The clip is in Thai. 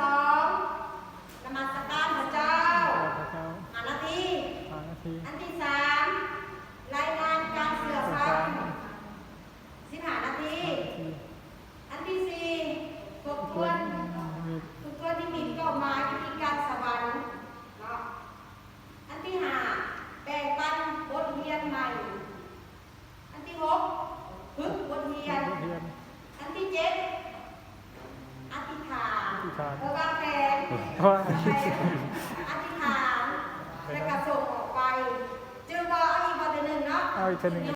สองนมัสการพระเจ้า5 นาทีอันที่สามรายงานการเสือฟัง15 นาทีอันที่สี่ทบทวนที่มีเป้าหมายวิธีการสวรรค์เนาะอันที่ห้าแบ่งปันบทเรียนใหม่อันที่หกฝึกบทเรียนอันที่เจ็ดอธิษฐานวางแผนอธิษฐานแล้วก็ส่งออกไปจึงว่าเอาอีกประเด็นหนึ่งเนาะ